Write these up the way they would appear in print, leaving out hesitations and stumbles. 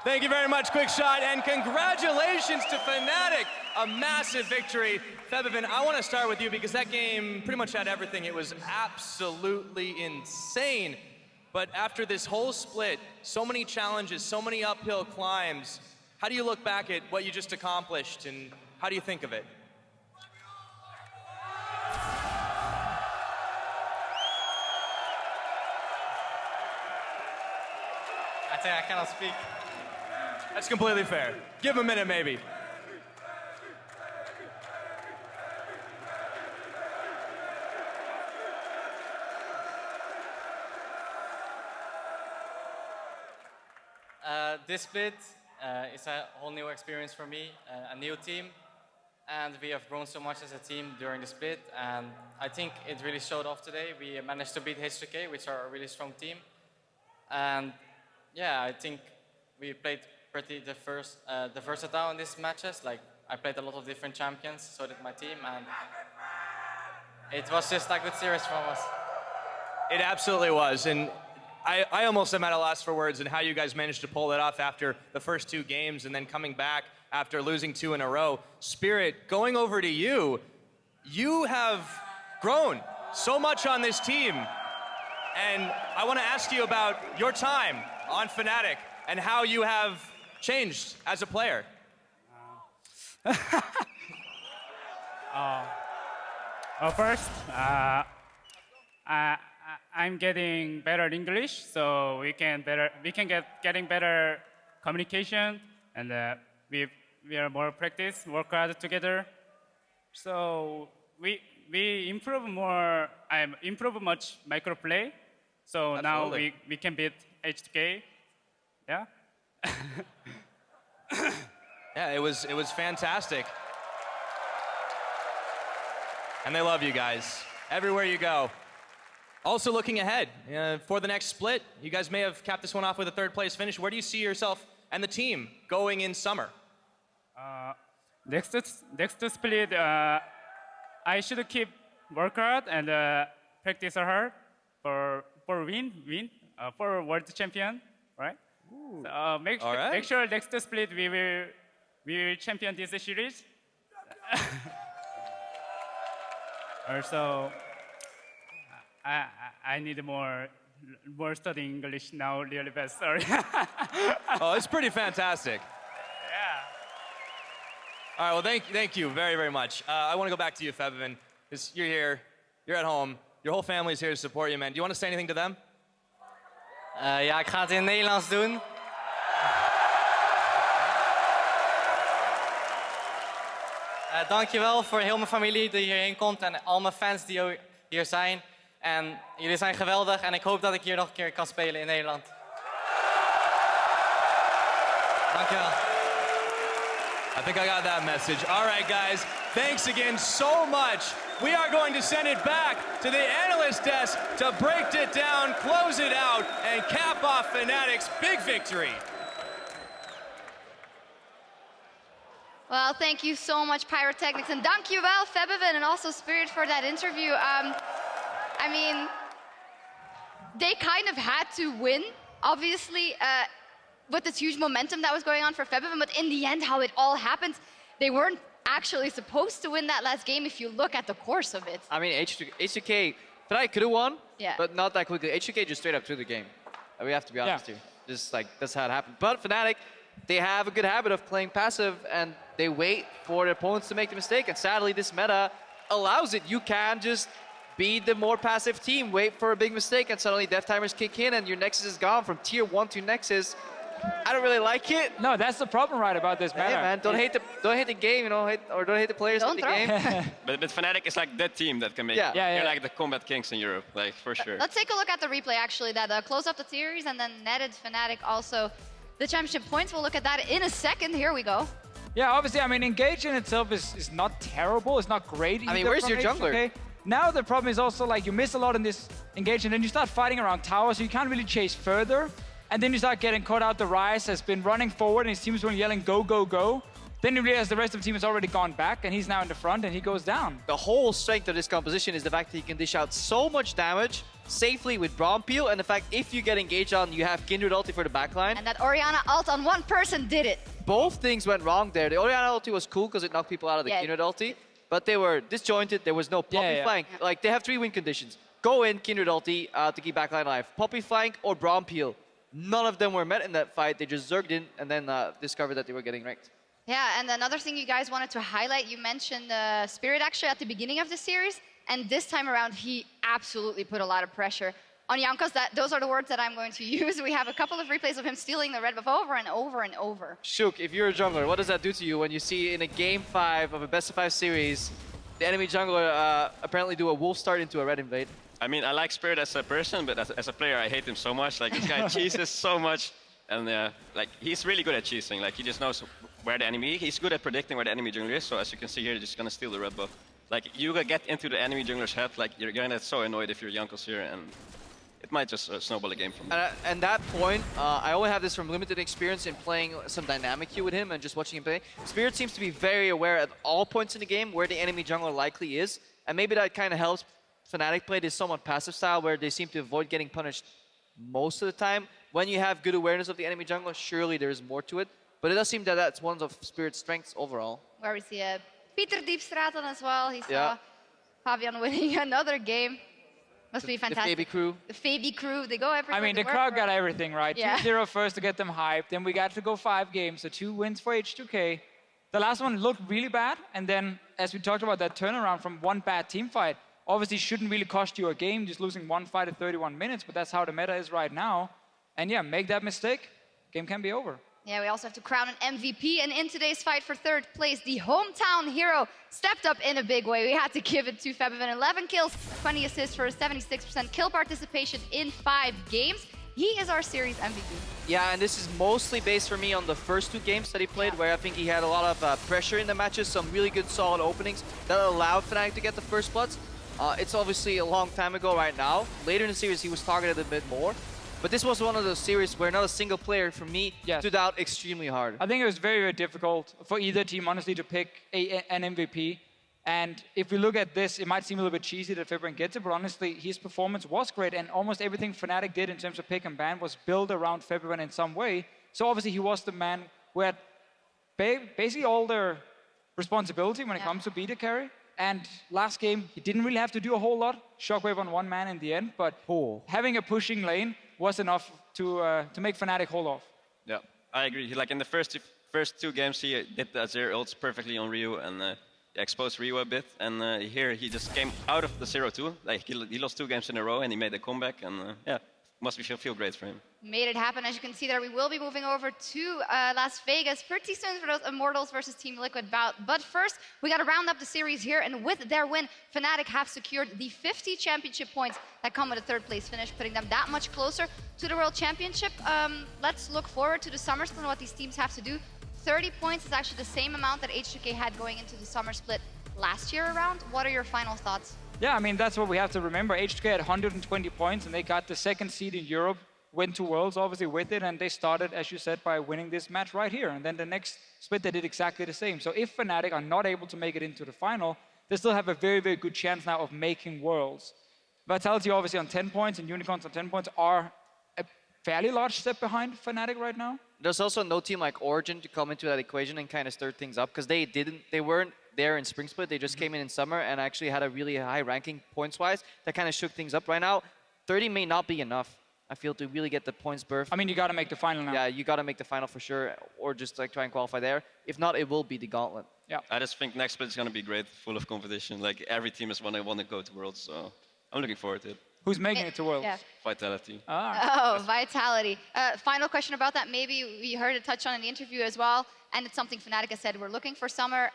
Thank you very much, QuickShot, and congratulations to Fnatic. A massive victory. Febiven, I want to start with you because that game pretty much had everything. It was absolutely insane. But after this whole split, so many challenges, so many uphill climbs, how do you look back at what you just accomplished and how do you think of it? I think I cannot speak. That's completely fair. Give him a minute, maybe. This split is a whole new experience for me, a new team, and we have grown so much as a team during the split, and I think it really showed off today. We managed to beat H2K, which are a really strong team, and yeah, I think we played pretty versatile in these matches. Like, I played a lot of different champions, so did my team, and it was just a good series from us. It absolutely was, and I almost am at a loss for words in how you guys managed to pull it off after the first two games and then coming back after losing 2 in a row. Spirit, going over to you, you have grown so much on this team, and I want to ask you about your time on Fnatic and how you have changed as a player. First, I'm getting better English, so we can getting better communication, and we are more practice, work hard together. So we improve more. I improve much micro play. So Absolutely. now we can beat H2K. Yeah. Yeah, it was fantastic. And they love you guys everywhere you go. Also looking ahead for the next split, you guys may have capped this one off with a 3rd place finish. Where do you see yourself and the team going in summer? Next split, I should keep work hard and practice hard for win for world champion, right? So make sure next split we will champion this series. Also, I need more study English now. Really best. Sorry. Oh, it's pretty fantastic. Yeah. All right, well, thank you very, very much. I want to go back to you, Febiven, because you're here, you're at home, your whole family's here to support you, man. Do you want to say anything to them? Ja, ik ga het in het Nederlands doen. Dankjewel voor heel mijn familie die hierheen komt en al mijn fans die hier zijn. En jullie zijn geweldig en ik hoop dat ik hier nog een keer kan spelen in Nederland. Dankjewel. I think I got that message. All right, guys, thanks again so much. We are going to send it back to the analyst desk to break it down, close it out, and cap off Fnatic's big victory. Well, thank you so much, Pyrotechnics, and dankjewel, Febiven, and also Spirit for that interview. I mean, they kind of had to win, obviously, with this huge momentum that was going on for Febiven, but in the end, how it all happened, they weren't actually supposed to win that last game if you look at the course of it. I mean, H2K, Fnatic could have won, Yeah. but not that quickly. H2K just straight up threw the game. We have to be honest here. Just like, that's how it happened. But Fnatic, they have a good habit of playing passive, and they wait for their opponents to make the mistake, and sadly, this meta allows it. You can just be the more passive team, wait for a big mistake, and suddenly death timers kick in, and your Nexus is gone from tier 1 to Nexus. I don't really like it. No, that's the problem, right, about this meta. Hey man, don't hate the game, you know, or don't hate the players in the game. But Fnatic is like that team that can make it. They're like the combat kings in Europe, like for sure. Let's take a look at the replay, actually, that closed off the series and then netted Fnatic also the championship points. We'll look at that in a second. Here we go. Yeah, obviously, I mean, Engage in itself is not terrible. It's not great either. I mean, where's your jungler? H2K. Now the problem is also, like, you miss a lot in this Engage, and then you start fighting around tower, so you can't really chase further. And then you start getting caught out. The Ryze has been running forward, and his team's been yelling, go, go, go. Then you realize the rest of the team has already gone back, and he's now in the front, and he goes down. The whole strength of this composition is the fact that he can dish out so much damage safely with Braum Peel, and the fact if you get engaged on, you have Kindred ulti for the backline. And that Orianna ult on one person did it. Both things went wrong there. The Orianna ulti was cool because it knocked people out of the Kindred ulti, but they were disjointed. There was no Poppy flank. Like, they have 3 win conditions. Go in, Kindred ulti to keep backline alive. Poppy flank or Braum Peel. None of them were met in that fight. They just zerged in and then discovered that they were getting wrecked. Yeah, and another thing you guys wanted to highlight, you mentioned Spirit actually at the beginning of the series, and this time around he absolutely put a lot of pressure on Jankos. Those are the words that I'm going to use. We have a couple of replays of him stealing the red buff over and over and over. Shook, if you're a jungler, what does that do to you when you see in a game 5 of a best of 5 series, the enemy jungler apparently do a wolf start into a red invade? I mean, I like Spirit as a person, but as a player, I hate him so much. Like, this guy cheeses so much. And like, he's really good at cheesing. Like, he just knows where the enemy. He's good at predicting where the enemy jungler is. So as you can see here, he's just gonna steal the red buff. Like, you get into the enemy jungler's head. Like, you're gonna get so annoyed if you're Jankos here, and it might just snowball the game from there. And that point, I only have this from limited experience in playing some dynamic queue with him and just watching him play. Spirit seems to be very aware at all points in the game where the enemy jungler likely is, and maybe that kind of helps Fnatic play this somewhat passive style where they seem to avoid getting punished most of the time. When you have good awareness of the enemy jungler, surely there's more to it. But it does seem that that's one of Spirit's strengths overall. Where we see Pieter Diepstraten as well. He saw Fabian winning another game. Must be fantastic. The Fabi crew. The Fabi crew, they go everywhere. I mean, the crowd got everything right. Yeah. 2-0 first to get them hyped. Then we got to go 5 games, so 2 wins for H2K. The last one looked really bad. And then, as we talked about that turnaround from one bad team fight, obviously shouldn't really cost you a game, just losing one fight at 31 minutes, but that's how the meta is right now. And yeah, make that mistake, game can be over. Yeah, we also have to crown an MVP, and in today's fight for 3rd place, the hometown hero stepped up in a big way. We had to give it to Febiven. 11 kills, 20 assists for a 76% kill participation in 5 games. He is our series MVP. Yeah, and this is mostly based for me on the first 2 games that he played, where I think he had a lot of pressure in the matches, some really good solid openings that allowed Fnatic to get the first bloods. It's obviously a long time ago right now. Later in the series, he was targeted a bit more. But this was one of those series where not a single player, for me, stood out extremely hard. I think it was very, very difficult for either team, honestly, to pick an MVP. And if we look at this, it might seem a little bit cheesy that Febiven gets it, but honestly, his performance was great. And almost everything Fnatic did in terms of pick and ban was built around Febiven in some way. So obviously, he was the man who had basically all the responsibility when it comes to BT carry. And last game, he didn't really have to do a whole lot. Shockwave on 1 man in the end, but having a pushing lane was enough to make Fnatic hold off. Yeah, I agree. Like, in the first 2 games, he did the Azir ults perfectly on Ryu and exposed Ryu a bit. And here he just came out of the 0-2. Like, he lost 2 games in a row and he made a comeback. And yeah, must feel great for him. Made it happen. As you can see there, we will be moving over to Las Vegas pretty soon for those Immortals versus Team Liquid bout. But first, we got to round up the series here, and with their win, Fnatic have secured the 50 championship points that come with a 3rd place finish, putting them that much closer to the World Championship. Let's look forward to the Summer Split and what these teams have to do. 30 points is actually the same amount that H2K had going into the Summer Split last year around. What are your final thoughts? Yeah, I mean, that's what we have to remember. H2K had 120 points, and they got the 2nd seed in Europe, went to Worlds, obviously, with it, and they started, as you said, by winning this match right here. And then the next split, they did exactly the same. So if Fnatic are not able to make it into the final, they still have a very, very good chance now of making Worlds. Vitality, obviously, on 10 points, and Unicorns on 10 points are a fairly large step behind Fnatic right now. There's also no team like Origin to come into that equation and kind of stir things up, because they weren't there in Spring Split. They just came in summer and actually had a really high ranking points-wise that kind of shook things up. Right now, 30 may not be enough, I feel, to really get the points berth. I mean, you got to make the final now. Yeah, you got to make the final for sure, or just like try and qualify there. If not, it will be the gauntlet. Yeah. I just think next split is going to be great, full of competition. Like, every team is want to go to Worlds, so I'm looking forward to it. Who's making it to Worlds? Yeah. Vitality. Oh, Vitality. Final question about that. Maybe we heard it touch on in the interview as well, and it's something Fnatic has said. We're looking for Summer.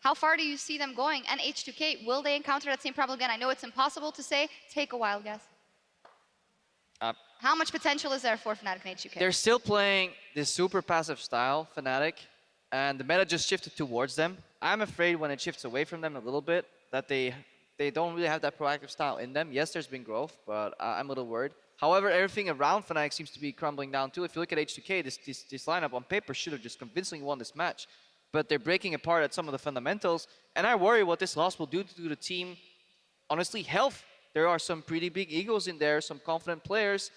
How far do you see them going? And H2K, will they encounter that same problem again? I know it's impossible to say. Take a wild guess. How much potential is there for Fnatic and H2K? They're still playing this super passive style, Fnatic, and the meta just shifted towards them. I'm afraid when it shifts away from them a little bit, that they don't really have that proactive style in them. Yes, there's been growth, but I'm a little worried. However, everything around Fnatic seems to be crumbling down too. If you look at H2K, this lineup on paper should have just convincingly won this match. But they're breaking apart at some of the fundamentals, and I worry what this loss will do to the team, honestly, health there are some pretty big egos in there, some confident players.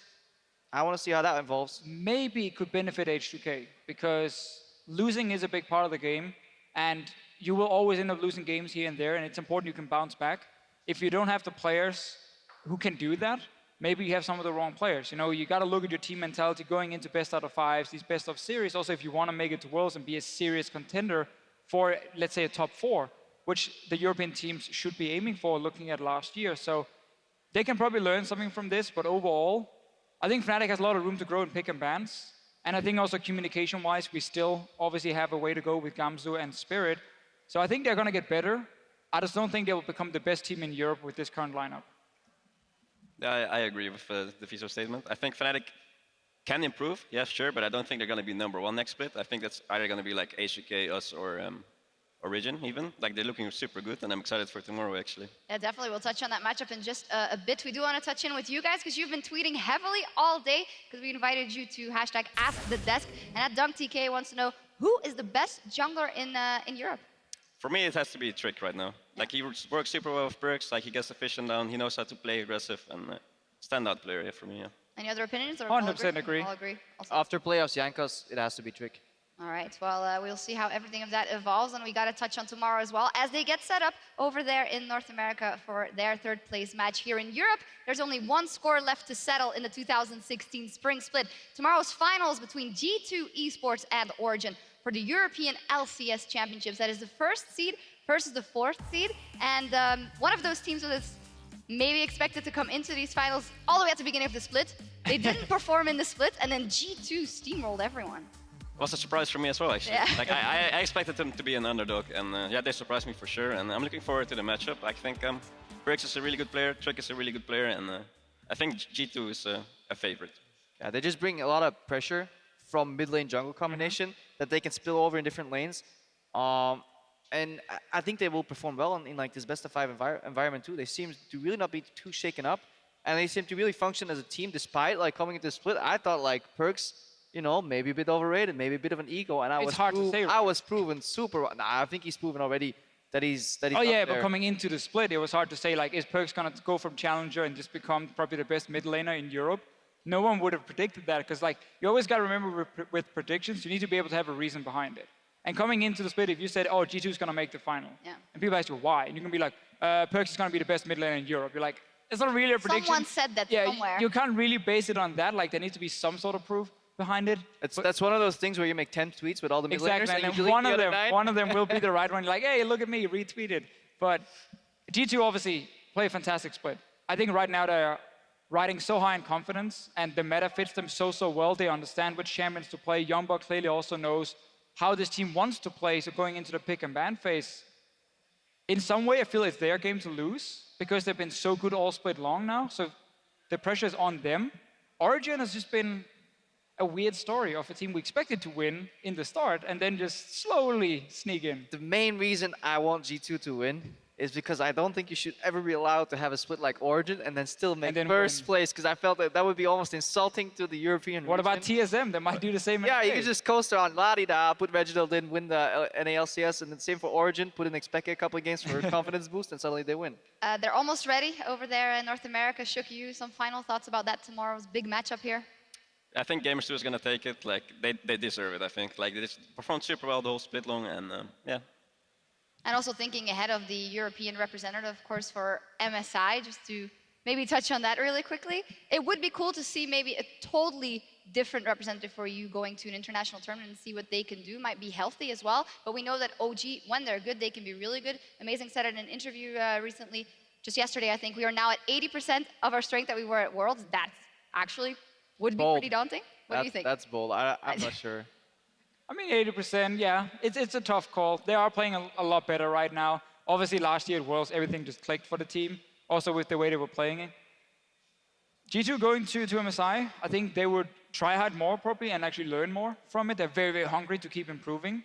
I want to see how that evolves. Maybe it could benefit H2K because losing is a big part of the game, and you will always end up losing games here and there, and it's important you can bounce back. If you don't have the players who can do that, maybe you have some of the wrong players. You know, you got to look at your team mentality going into best out of fives, these best of series. Also, if you want to make it to Worlds and be a serious contender for, let's say, a top 4, which the European teams should be aiming for, looking at last year. So they can probably learn something from this, but overall, I think Fnatic has a lot of room to grow in pick and bans. And I think also communication-wise, we still obviously have a way to go with Gamzu and Spirit. So I think they're going to get better. I just don't think they will become the best team in Europe with this current lineup. Yeah, I agree with the Fiso statement. I think Fnatic can improve, yeah, sure, but I don't think they're going to be #1 next split. I think that's either going to be like H2K, us, or Origin even. Like, they're looking super good, and I'm excited for tomorrow, actually. Yeah, definitely. We'll touch on that matchup in just a bit. We do want to touch in with you guys because you've been tweeting heavily all day because we invited you to #AskTheDesk. And at DunkTK wants to know, who is the best jungler in Europe? For me, it has to be Trick right now. Like, he works super well with perks, like he gets the vision down, he knows how to play aggressive, and standout player, yeah, for me, yeah. Any other opinions? Or 100% agree. All agree. Also. After playoffs, Jankos, it has to be Trick. All right, well, we'll see how everything of that evolves, and we got to touch on tomorrow as well, as they get set up over there in North America for their third place match here in Europe. There's only one score left to settle in the 2016 Spring Split. Tomorrow's finals between G2 Esports and Origin for the European LCS Championships. That is the first seed versus the fourth seed, and one of those teams that is maybe expected to come into these finals all the way at the beginning of the split. They didn't perform in the split, and then G2 steamrolled everyone. It was a surprise for me as well, actually. Yeah. Like, I expected them to be an underdog, and yeah, they surprised me for sure, and I'm looking forward to the matchup. I think Briggs is a really good player, Trick is a really good player, and I think G2 is a favorite. Yeah, they just bring a lot of pressure from mid lane jungle combination that they can spill over in different lanes. And I think they will perform well in like this best of 5 environment too. They seem to really not be too shaken up, and they seem to really function as a team despite like coming into the split. I thought like Perks, you know, maybe a bit overrated, maybe a bit of an ego, and It's hard to say, right? I was proven super. Nah, I think he's proven already that he's Oh yeah, up but there. coming into the split, it was hard to say, like, is Perks going to go from challenger and just become probably the best mid laner in Europe? No one would have predicted that, because like, you always got to remember with predictions, you need to be able to have a reason behind it. And coming into the split, if you said, oh, G2 is going to make the final, and people ask you why, and you can be like, Perks is going to be the best mid laner in Europe. You're like, it's not really a prediction. Someone said that somewhere. You can't really base it on that. Like, there needs to be some sort of proof behind it. That's one of those things where you make 10 tweets with all the mid laners, Exactly, and you and delete the other 9. one of them will be the right one. You're like, hey, look at me, retweeted. But G2 obviously play a fantastic split. I think right now they're riding so high in confidence, and the meta fits them so well. They understand which champions to play. Youngbuck clearly also knows how this team wants to play. So going into the pick and ban phase, in some way I feel it's their game to lose because they've been so good all split long now. So the pressure is on them. Origin has just been a weird story of a team we expected to win in the start and then just slowly sneak in. The main reason I want G2 to win is because I don't think you should ever be allowed to have a split like Origin and then still make first place, because I felt that that would be almost insulting to the European What region. about TSM? They might do the same. Yeah, you can just coaster on La-di-da, put Reginald in, win the NALCS, and then same for Origin, put in Expect a couple of games for a confidence boost, and suddenly they win. They're almost ready over there in North America. Shook, you some final thoughts about that tomorrow's big matchup here? I think Gamers 2 is going to take it. Like, they deserve it, I think. Like, they just performed super well the whole split long, and yeah. And also thinking ahead of the European representative, of course, for MSI, just to maybe touch on that really quickly. It would be cool to see maybe a totally different representative for you going to an international tournament and see what they can do. Might be healthy as well, but we know that OG, when they're good, they can be really good. Amazing said in an interview recently, just yesterday, I think, we are now at 80% of our strength that we were at Worlds. That actually would be pretty daunting. What do you think? That's bold. I'm not sure. I mean, 80%, yeah. It's a tough call. They are playing a lot better right now. Obviously, last year at Worlds, everything just clicked for the team, also with the way they were playing it. G2 going to MSI, I think they would try hard more probably and actually learn more from it. They're very hungry to keep improving.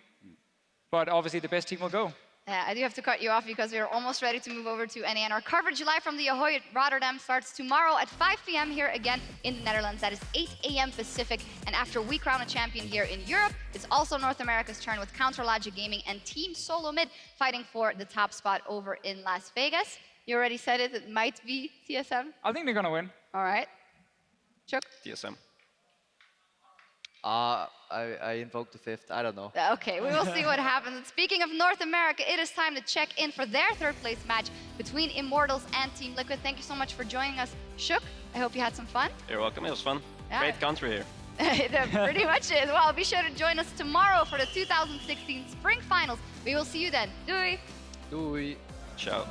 But obviously, the best team will go. I do have to cut you off because we're almost ready to move over to NA. And our coverage live from the Ahoy Rotterdam starts tomorrow at 5 p.m. here again in the Netherlands. That is 8 a.m. Pacific. And after we crown a champion here in Europe, it's also North America's turn with Counter Logic Gaming and Team Solo Mid fighting for the top spot over in Las Vegas. You already said it. It might be TSM. I think they're gonna win. All right. Chuck? TSM. I invoked the fifth. I don't know. Okay, we will see what happens. And speaking of North America, it is time to check in for their third place match between Immortals and Team Liquid. Thank you so much for joining us, Shook. I hope you had some fun. You're welcome. It was fun. Yeah. Great country here. That pretty much is. Well, be sure to join us tomorrow for the 2016 Spring Finals. We will see you then. Doei! Doei. Ciao.